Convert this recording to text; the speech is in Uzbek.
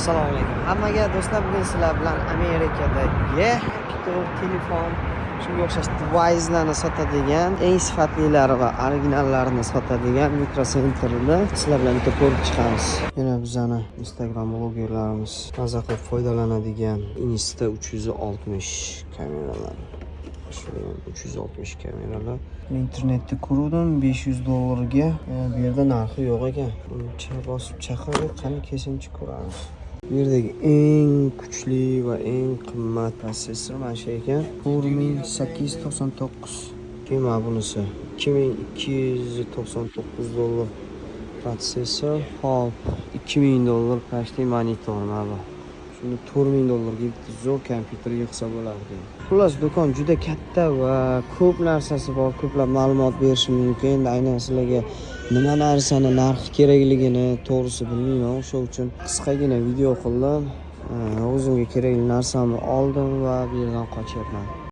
Assalomu alaykum. Hammaga do'stlar, bugun sizlar bilan Amerikadagi Pitor telefon shunga o'xshash device'larni sotadigan, eng sifatlilari va originallarini sotadigan mikrosentrni sizlar bilan bitta ko'rib chiqamiz. Yana bizani Instagram blogerlarimiz maza qilib foydalanadigan Insta 360 kameralar. Shu 360 kameralar. Internetda ko'rdim $500 ga. Bu yerda narxi yo'q ekan. Uni bosib chaqirib, qani kesinchi ko'ramiz. Bu yerdagi eng kuchli va eng qimmat protsessor mana shu ekan. 4899. Keyin bunisi $2299 protsessor. Hop, $2000 почти monitor mana bu. Shuni $4000 ga zo'r kompyuterga yig'sa bo'lardi. Xullas, do'kon juda katta va ko'p narsasi bor, ko'plab ma'lumot berish mumkin. Endi aynan sizlarga nima narsani narxi kerakligini to'g'risi bilmayman. O'sha uchun qisqagina video qildim. O'zimga kerakli narsamni oldim va bu yerdan qochyapman.